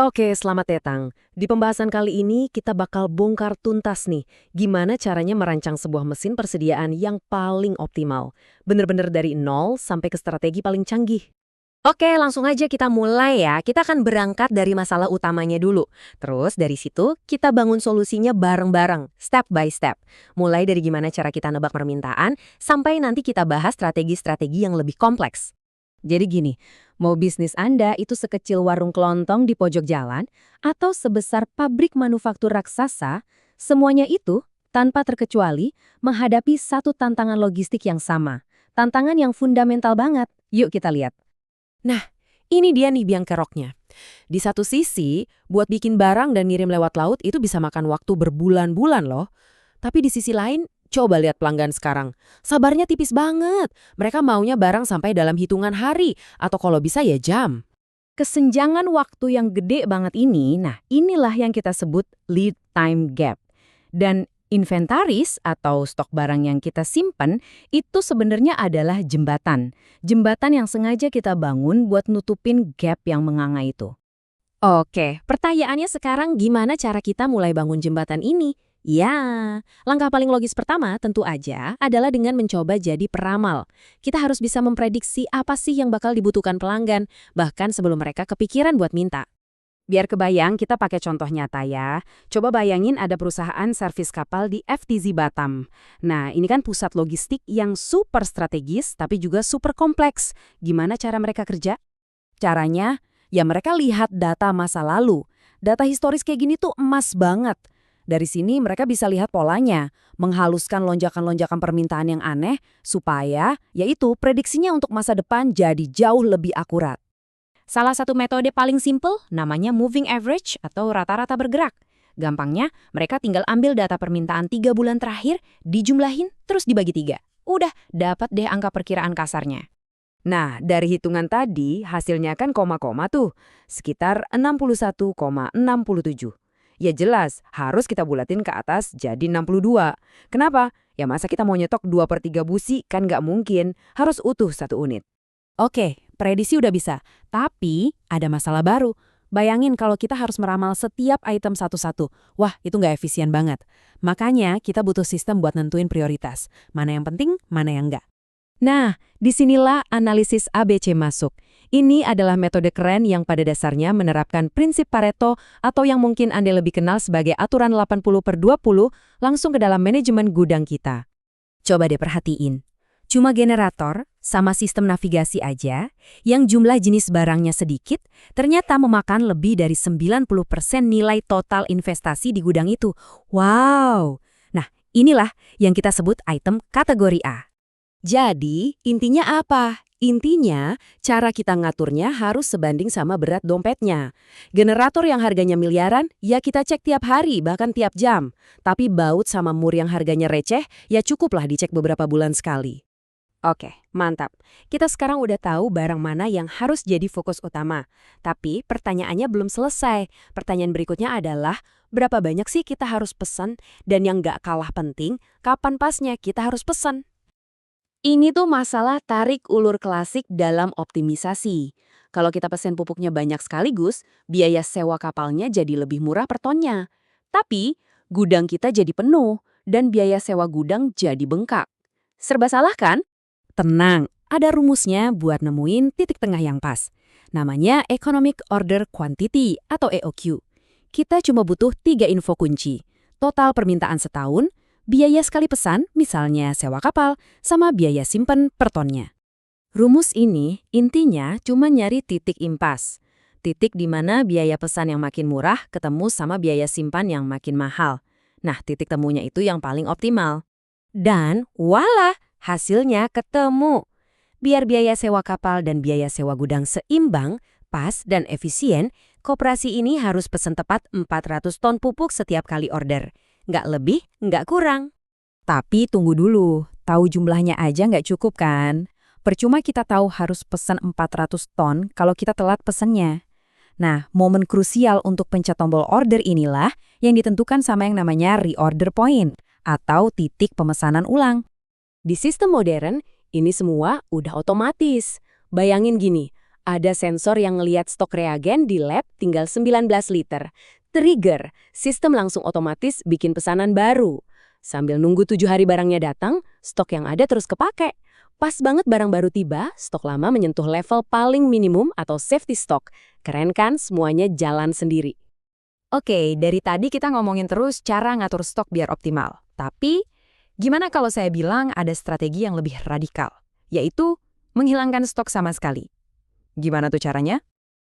Oke, selamat datang. Di pembahasan kali ini kita bakal bongkar tuntas nih, gimana caranya merancang sebuah mesin persediaan yang paling optimal. Bener-bener dari nol sampai ke strategi paling canggih. Oke, langsung aja kita mulai ya. Kita akan berangkat dari masalah utamanya dulu. Terus dari situ kita bangun solusinya bareng-bareng, step by step. Mulai dari gimana cara kita nebak permintaan, sampai nanti kita bahas strategi-strategi yang lebih kompleks. Jadi gini, mau bisnis Anda itu sekecil warung kelontong di pojok jalan atau sebesar pabrik manufaktur raksasa, semuanya itu tanpa terkecuali menghadapi satu tantangan logistik yang sama. Tantangan yang fundamental banget. Yuk kita lihat. Nah, ini dia nih biang keroknya. Di satu sisi, buat bikin barang dan ngirim lewat laut itu bisa makan waktu berbulan-bulan loh. Tapi di sisi lain, coba lihat pelanggan sekarang. Sabarnya tipis banget. Mereka maunya barang sampai dalam hitungan hari, atau kalau bisa ya jam. Kesenjangan waktu yang gede banget ini, nah inilah yang kita sebut lead time gap. Dan inventaris atau stok barang yang kita simpan itu sebenarnya adalah jembatan. Jembatan yang sengaja kita bangun buat nutupin gap yang menganga itu. Oke, pertanyaannya sekarang gimana cara kita mulai bangun jembatan ini? Ya, langkah paling logis pertama tentu aja adalah dengan mencoba jadi peramal. Kita harus bisa memprediksi apa sih yang bakal dibutuhkan pelanggan, bahkan sebelum mereka kepikiran buat minta. Biar kebayang, kita pakai contoh nyata ya. Coba bayangin ada perusahaan servis kapal di FTZ Batam. Nah, ini kan pusat logistik yang super strategis tapi juga super kompleks. Gimana cara mereka kerja? Caranya, ya mereka lihat data masa lalu. Data historis kayak gini tuh emas banget. Dari sini mereka bisa lihat polanya, menghaluskan lonjakan-lonjakan permintaan yang aneh, supaya, yaitu prediksinya untuk masa depan jadi jauh lebih akurat. Salah satu metode paling simple namanya moving average atau rata-rata bergerak. Gampangnya, mereka tinggal ambil data permintaan 3 bulan terakhir, dijumlahin, terus dibagi 3. Udah, dapat deh angka perkiraan kasarnya. Nah, dari hitungan tadi, hasilnya kan koma-koma tuh, sekitar 61,67. Ya jelas, harus kita bulatin ke atas jadi 62. Kenapa? Ya masa kita mau nyetok 2/3 busi, kan nggak mungkin. Harus utuh satu unit. Oke, prediksi udah bisa. Tapi ada masalah baru. Bayangin kalau kita harus meramal setiap item satu-satu. Wah, itu nggak efisien banget. Makanya kita butuh sistem buat nentuin prioritas. Mana yang penting, mana yang nggak. Nah, disinilah analisis ABC masuk. Ini adalah metode keren yang pada dasarnya menerapkan prinsip Pareto atau yang mungkin Anda lebih kenal sebagai aturan 80/20 langsung ke dalam manajemen gudang kita. Coba deh perhatiin. Cuma generator sama sistem navigasi aja yang jumlah jenis barangnya sedikit ternyata memakan lebih dari 90% nilai total investasi di gudang itu. Wow! Nah, inilah yang kita sebut item kategori A. Jadi, intinya apa? Intinya, cara kita ngaturnya harus sebanding sama berat dompetnya. Generator yang harganya miliaran, ya kita cek tiap hari, bahkan tiap jam. Tapi baut sama mur yang harganya receh, ya cukuplah dicek beberapa bulan sekali. Oke, mantap. Kita sekarang udah tahu barang mana yang harus jadi fokus utama. Tapi pertanyaannya belum selesai. Pertanyaan berikutnya adalah, berapa banyak sih kita harus pesan? Dan yang nggak kalah penting, kapan pasnya kita harus pesan? Ini tuh masalah tarik ulur klasik dalam optimisasi. Kalau kita pesen pupuknya banyak sekaligus, biaya sewa kapalnya jadi lebih murah per tonnya. Tapi, gudang kita jadi penuh, dan biaya sewa gudang jadi bengkak. Serba salah kan? Tenang, ada rumusnya buat nemuin titik tengah yang pas. Namanya Economic Order Quantity atau EOQ. Kita cuma butuh 3 info kunci. Total permintaan setahun, biaya sekali pesan, misalnya sewa kapal, sama biaya simpen per tonnya. Rumus ini intinya cuma nyari titik impas. Titik di mana biaya pesan yang makin murah ketemu sama biaya simpan yang makin mahal. Nah, titik temunya itu yang paling optimal. Dan walah, hasilnya ketemu. Biar biaya sewa kapal dan biaya sewa gudang seimbang, pas, dan efisien, koperasi ini harus pesan tepat 400 ton pupuk setiap kali order. Nggak lebih, nggak kurang. Tapi tunggu dulu, tahu jumlahnya aja nggak cukup kan? Percuma kita tahu harus pesan 400 ton kalau kita telat pesannya. Nah, momen krusial untuk pencet tombol order inilah yang ditentukan sama yang namanya reorder point atau titik pemesanan ulang. Di sistem modern, ini semua udah otomatis. Bayangin gini, Ada sensor yang ngelihat stok reagen di lab tinggal 19 liter. Trigger, sistem langsung otomatis bikin pesanan baru. Sambil nunggu 7 hari barangnya datang, stok yang ada terus kepake. Pas banget barang baru tiba, stok lama menyentuh level paling minimum atau safety stock. Keren kan, semuanya jalan sendiri. Oke, dari tadi kita ngomongin terus cara ngatur stok biar optimal. Tapi, gimana kalau saya bilang ada strategi yang lebih radikal? Yaitu, menghilangkan stok sama sekali. Gimana tuh caranya?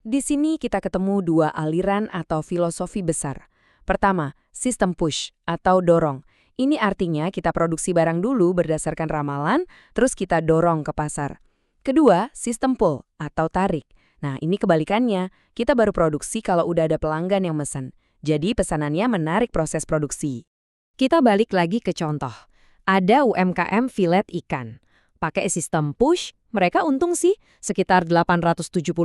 Di sini kita ketemu dua aliran atau filosofi besar. Pertama, sistem push atau dorong. Ini artinya kita produksi barang dulu berdasarkan ramalan, terus kita dorong ke pasar. Kedua, sistem pull atau tarik. Nah, ini kebalikannya. Kita baru produksi kalau udah ada pelanggan yang mesen. Jadi pesanannya menarik proses produksi. Kita balik lagi ke contoh. Ada UMKM filet ikan. Pakai sistem push, mereka untung sih sekitar 875.000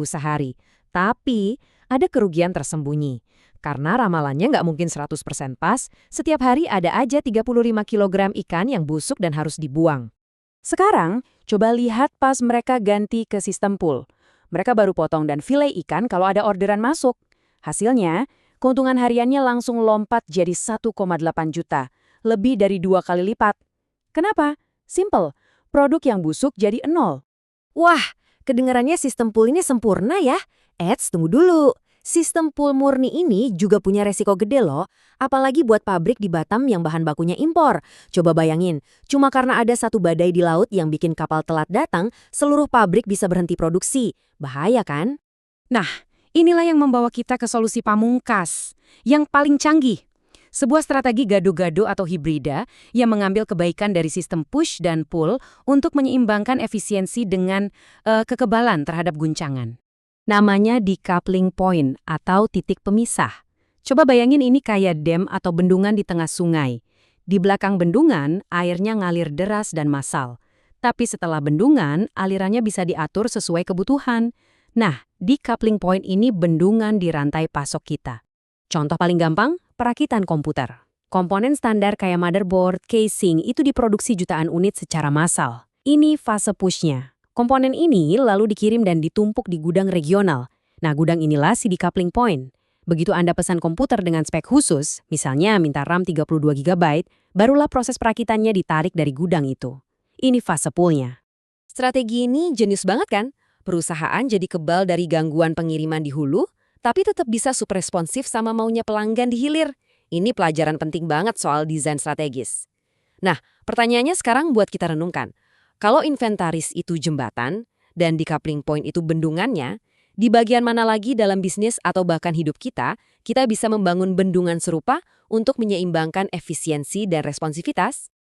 sehari. Tapi ada kerugian tersembunyi. Karena ramalannya nggak mungkin 100% pas, setiap hari ada aja 35 kg ikan yang busuk dan harus dibuang. Sekarang, coba lihat pas mereka ganti ke sistem pull. Mereka baru potong dan file ikan kalau ada orderan masuk. Hasilnya, keuntungan hariannya langsung lompat jadi 1,8 juta. Lebih dari 2 kali lipat. Kenapa? Simple. Produk yang busuk jadi 0. Wah, kedengarannya sistem pull ini sempurna ya. Tunggu dulu. Sistem pull murni ini juga punya resiko gede loh. Apalagi buat pabrik di Batam yang bahan bakunya impor. Coba bayangin, cuma karena ada satu badai di laut yang bikin kapal telat datang, seluruh pabrik bisa berhenti produksi. Bahaya kan? Nah, inilah yang membawa kita ke solusi pamungkas. Yang paling canggih. Sebuah strategi gado-gado atau hibrida yang mengambil kebaikan dari sistem push dan pull untuk menyeimbangkan efisiensi dengan kekebalan terhadap guncangan. Namanya decoupling point atau titik pemisah. Coba bayangin ini kayak dam atau bendungan di tengah sungai. Di belakang bendungan, airnya ngalir deras dan massal. Tapi setelah bendungan, alirannya bisa diatur sesuai kebutuhan. Nah, decoupling point ini bendungan di rantai pasok kita. Contoh paling gampang, perakitan komputer. Komponen standar kayak motherboard, casing itu diproduksi jutaan unit secara massal. Ini fase push-nya. Komponen ini lalu dikirim dan ditumpuk di gudang regional. Nah, gudang inilah si decoupling point. Begitu Anda pesan komputer dengan spek khusus, misalnya minta RAM 32 GB, barulah proses perakitannya ditarik dari gudang itu. Ini fase pull-nya. Strategi ini jenius banget kan? Perusahaan jadi kebal dari gangguan pengiriman di hulu, tapi tetap bisa super responsif sama maunya pelanggan di hilir. Ini pelajaran penting banget soal desain strategis. Nah, pertanyaannya sekarang buat kita renungkan. Kalau inventaris itu jembatan, dan decoupling point itu bendungannya, di bagian mana lagi dalam bisnis atau bahkan hidup kita bisa membangun bendungan serupa untuk menyeimbangkan efisiensi dan responsivitas?